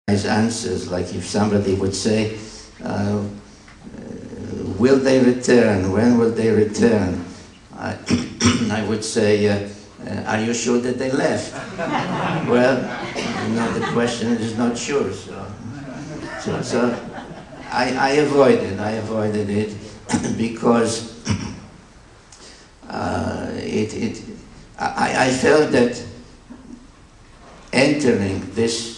answers, like if somebody would say, will they return? When will they return? I would say, are you sure that they left? Well, the question is not sure. So I avoided it because I felt that entering this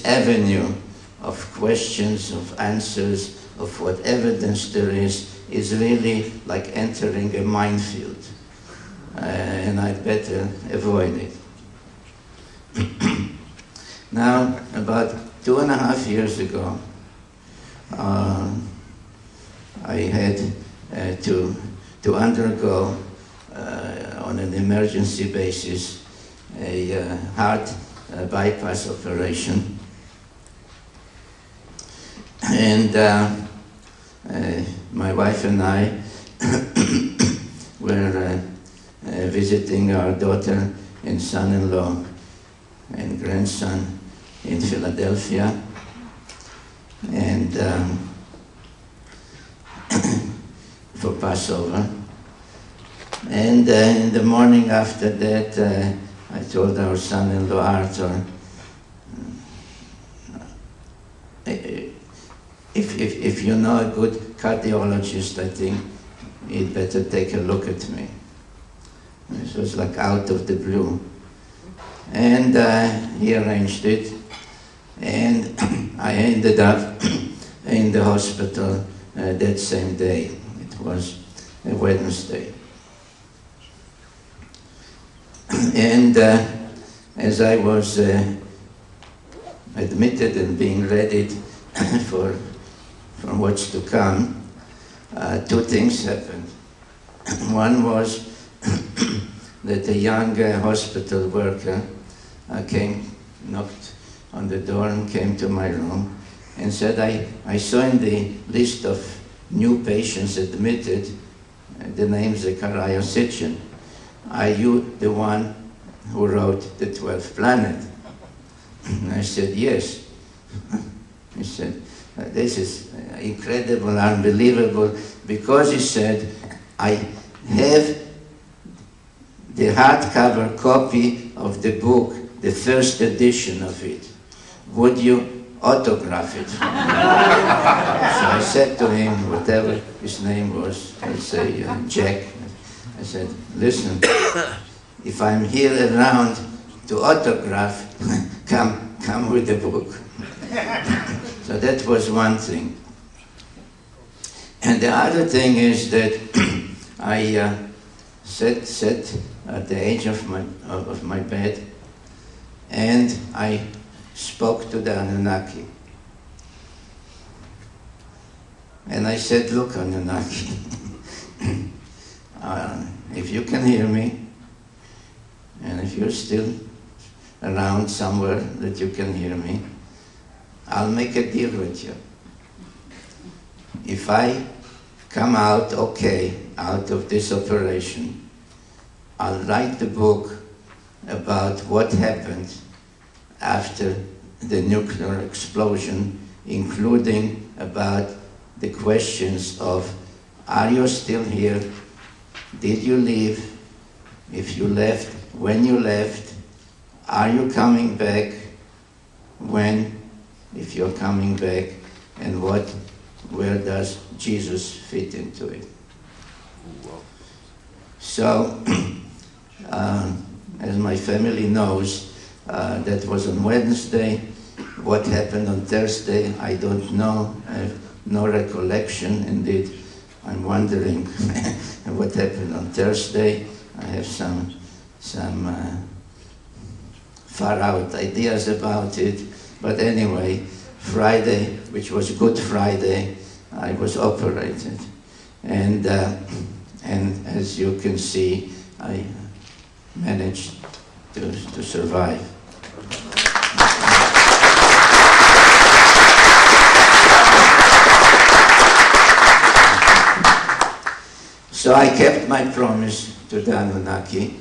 avenue of questions, of answers, of what evidence there is really like entering a minefield. And I'd better avoid it. Now, about 2.5 years ago, I had to undergo, on an emergency basis, a heart bypass operation. And my wife and I were visiting our daughter and son-in-law and grandson in Philadelphia. And for Passover. And in the morning after that, I told our son-in-law Arthur, if you know a good cardiologist, I think he'd better take a look at me. This was like out of the blue. And he arranged it, and I ended up in the hospital that same day. It was a Wednesday. And as I was admitted and being readied for what's to come, two things happened. One was that a young hospital worker knocked on the door and came to my room and said, I saw in the list of new patients admitted the name Zechariah Sitchin. Are you the one who wrote the 12th planet? And I said, yes. He said, this is incredible, unbelievable, because he said, I have the hardcover copy of the book, the first edition of it. Would you autograph it? So I said to him, whatever his name was, I'd say Jack, I said, listen, if I'm here around to autograph, come with the book. So that was one thing. And the other thing is that I sat at the edge of my bed, and I spoke to the Anunnaki. And I said, look, Anunnaki, if you can hear me, and if you're still around somewhere that you can hear me, I'll make a deal with you. If I come out okay out of this operation, I'll write the book about what happened after the nuclear explosion, including about the questions of, are you still here? Did you leave? If you left, when you left? Are you coming back? When? If you're coming back, and where does Jesus fit into it? So, as my family knows, that was on Wednesday. What happened on Thursday, I don't know. I have no recollection. Indeed, I'm wondering what happened on Thursday. I have some far-out ideas about it. But anyway, Friday, which was Good Friday, I was operated. And as you can see, I managed to survive. So I kept my promise to the Anunnaki,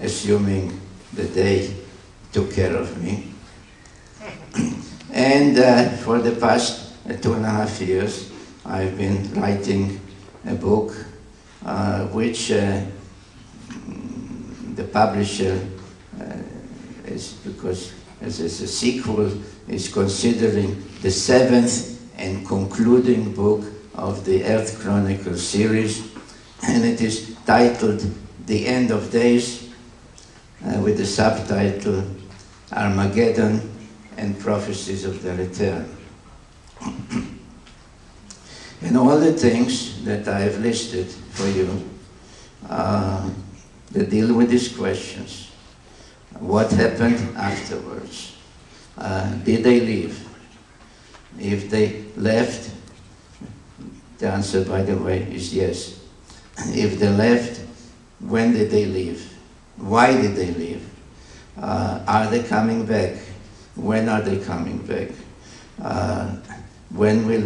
assuming that they took care of me. And for the past 2.5 years, I've been writing a book which the publisher is, because as a sequel, is considering the 7th and concluding book of the Earth Chronicles series, and it is titled The End of Days, with the subtitle Armageddon and Prophecies of the Return. And all the things that I have listed for you that deal with these questions. What happened afterwards? Did they leave? If they left, the answer, by the way, is yes. If they left, when did they leave? Why did they leave? Are they coming back? When are they coming back? When will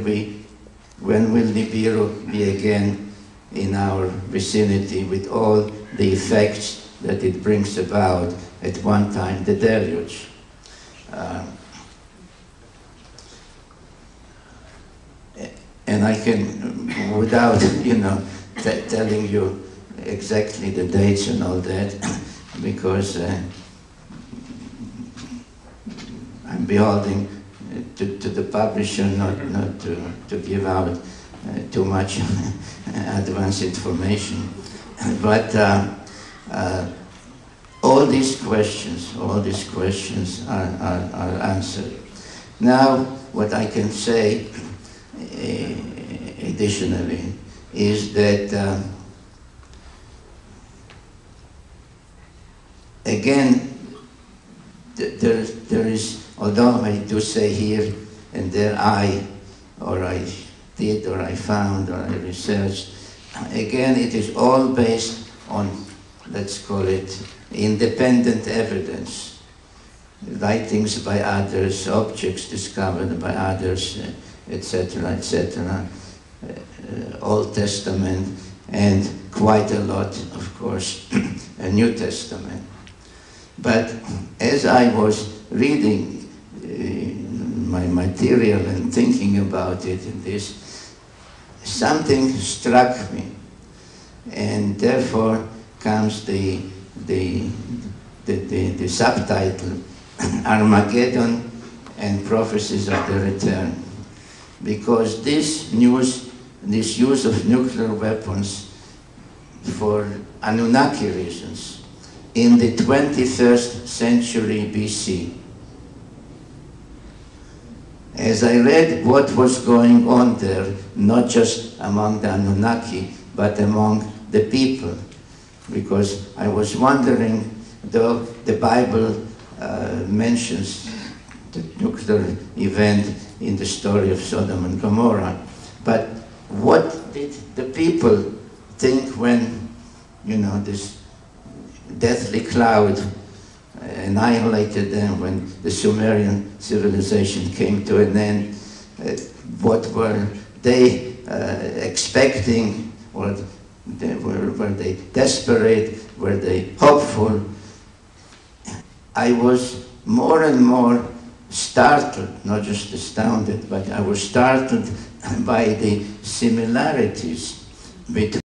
Nibiru be again in our vicinity with all the effects that it brings about? At one time, the deluge. And I can, without, telling you exactly the dates and all that, because I'm beholden to the publisher not to give out too much advance information. But all these questions are answered. Now, what I can say additionally is that again, there is, although I do say here and there I did, or I found, or I researched, again, it is all based on, let's call it, independent evidence. Writings by others, objects discovered by others, etc., etc., Old Testament, and quite a lot, of course, a New Testament. But as I was reading my material and thinking about it in this, something struck me, and therefore comes the subtitle, Armageddon and Prophecies of the Return. Because this use of nuclear weapons for Anunnaki reasons in the 21st century BC. As I read what was going on there, not just among the Anunnaki, but among the people, because I was wondering, though the Bible mentions the nuclear event in the story of Sodom and Gomorrah, but what did the people think when, this deathly cloud annihilated them, when the Sumerian civilization came to an end? What were they expecting? Or were they desperate? Were they hopeful? I was more and more startled, not just astounded, but I was startled by the similarities between